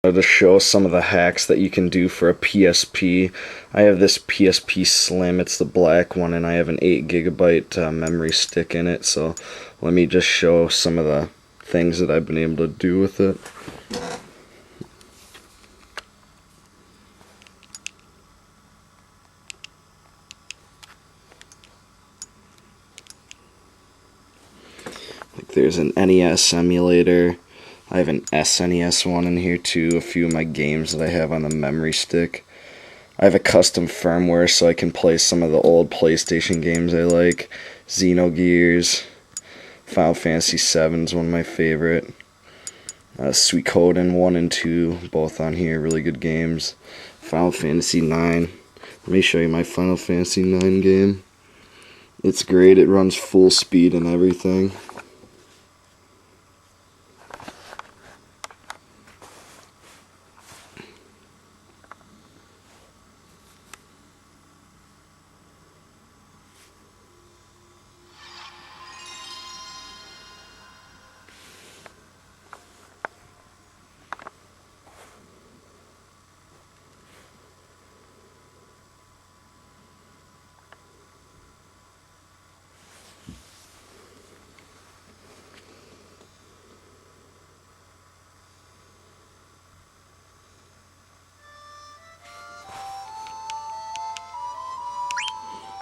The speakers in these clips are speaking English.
To show some of the hacks that you can do for a PSP. I have this PSP Slim, it's the black one, and I have an 8 GB memory stick in it, so let me just show some of the things that I've been able to do with it. Like there's an NES emulator. I have an SNES one in here too, a few of my games that I have on the memory stick. I have a custom firmware so I can play some of the old PlayStation games I like. Xenogears, Final Fantasy VII is one of my favorite. Suikoden 1 and 2, both on here, really good games. Final Fantasy IX. Let me show you my Final Fantasy IX game. It's great, it runs full speed and everything.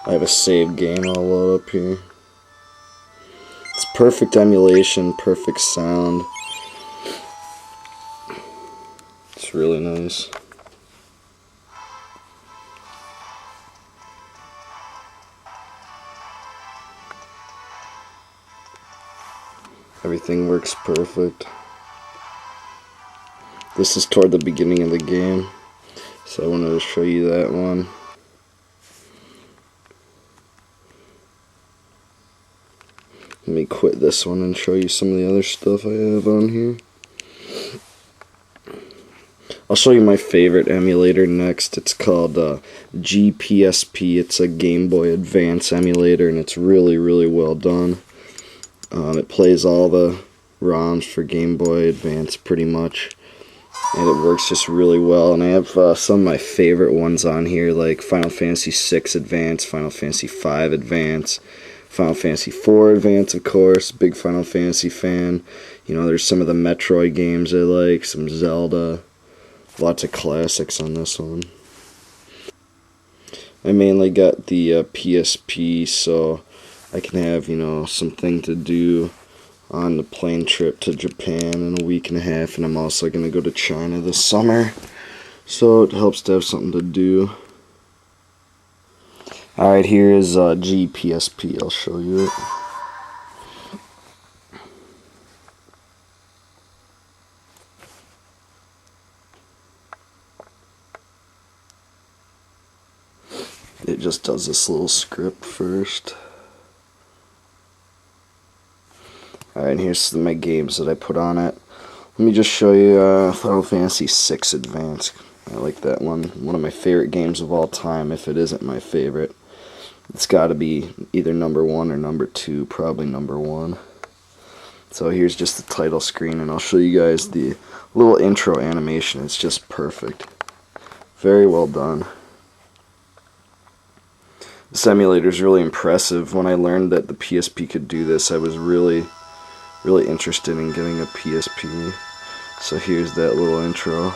I have a saved game all load up here. It's perfect emulation, perfect sound. It's really nice. Everything works perfect. This is toward the beginning of the game, so I wanted to show you that one. Let me quit this one and show you some of the other stuff I have on here. I'll show you my favorite emulator next. It's called Gpsp. It's a Game Boy Advance emulator, and it's really, really well done. It plays all the ROMs for Game Boy Advance pretty much, and it works just really well. And I have some of my favorite ones on here, like Final Fantasy VI Advance, Final Fantasy V Advance, Final Fantasy IV Advance, of course. Big Final Fantasy fan. You know, there's some of the Metroid games I like, some Zelda. Lots of classics on this one. I mainly got the PSP so I can have, you know, something to do on the plane trip to Japan in a week and a half, and I'm also going to go to China this summer, so it helps to have something to do. Alright, here is Gpsp. I'll show you it. It just does this little script first. Alright, here's my games that I put on it. Let me just show you Final Fantasy VI Advance. I like that one. One of my favorite games of all time, if it isn't my favorite. It's got to be either number 1 or number 2, probably number 1. So here's just the title screen, and I'll show you guys the little intro animation. It's just perfect. Very well done. This emulator is really impressive. When I learned that the PSP could do this, I was really interested in getting a PSP. So here's that little intro.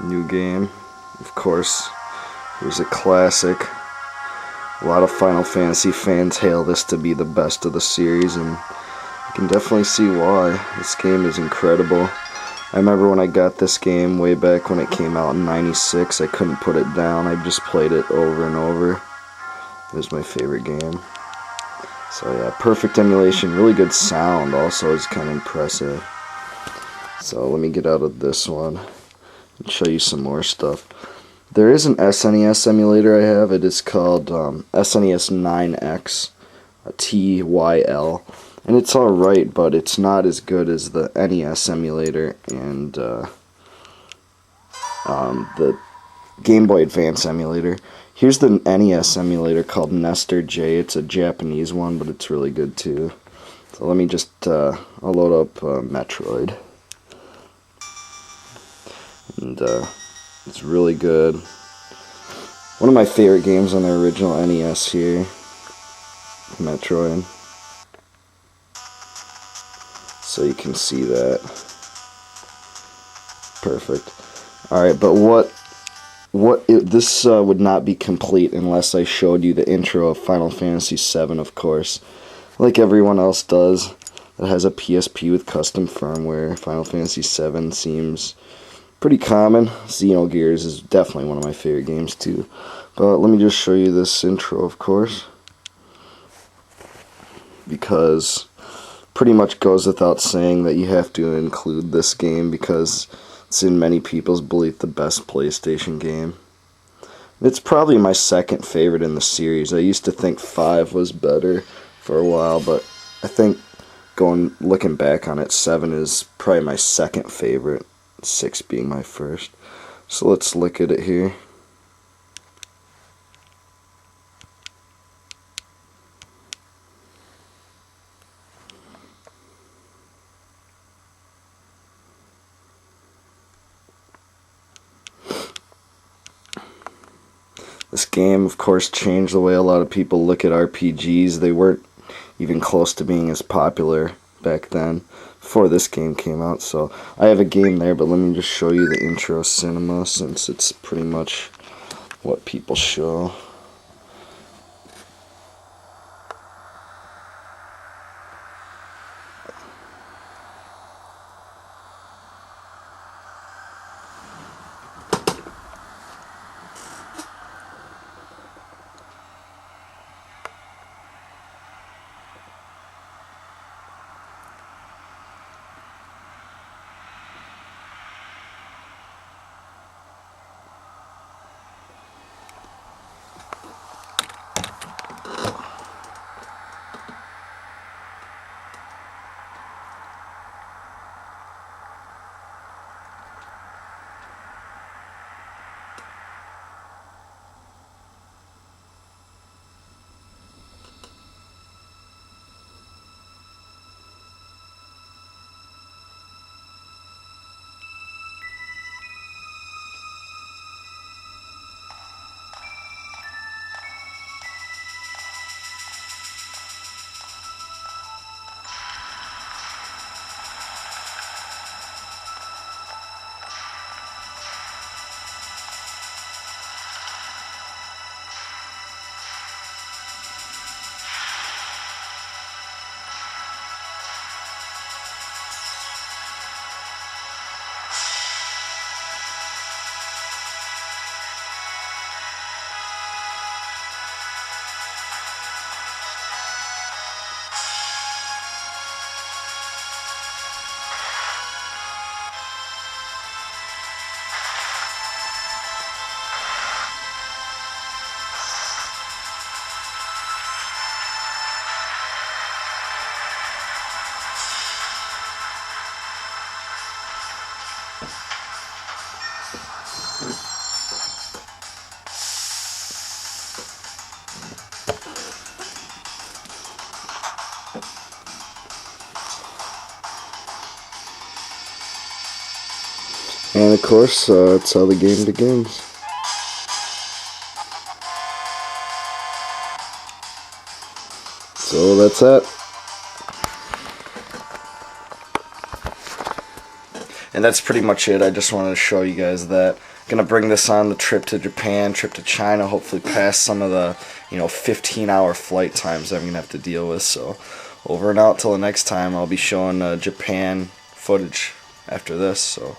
New game, of course. Here's a classic. A lot of Final Fantasy fans hail this to be the best of the series, and I can definitely see why. This game is incredible. I remember when I got this game way back when it came out in '96, I couldn't put it down. I just played it over and over. It was my favorite game. So yeah, perfect emulation, really good sound also is kind of impressive. So let me get out of this one and show you some more stuff. There is an SNES emulator I have. It is called SNES 9X, TYL, and it's alright, but it's not as good as the NES emulator, and the Game Boy Advance emulator. Here's the NES emulator called Nestor J. It's a Japanese one, but it's really good too. So let me just, I'll load up Metroid. And it's really good. One of my favorite games on the original NES here. Metroid. So you can see that. Perfect. Alright, but this would not be complete unless I showed you the intro of Final Fantasy VII, of course. Like everyone else does that has a PSP with custom firmware. Final Fantasy VII seems pretty common. Xenogears is definitely one of my favorite games too. But let me just show you this intro, of course. Because pretty much goes without saying that you have to include this game because it's in many people's belief the best PlayStation game. It's probably my second favorite in the series. I used to think 5 was better for a while, but I think looking back on it, 7 is probably my second favorite, 6 being my first. So let's look at it here. This game, of course, changed the way a lot of people look at RPGs. They weren't even close to being as popular back then, before this game came out. So I have a game there, but let me just show you the intro cinema, since it's pretty much what people show. And of course, that's how the game begins. So that's it. And that's pretty much it. I just wanted to show you guys that. Gonna bring this on the trip to Japan, trip to China, hopefully pass some of the 15-hour flight times I'm gonna have to deal with. So over and out till the next time. I'll be showing Japan footage after this. So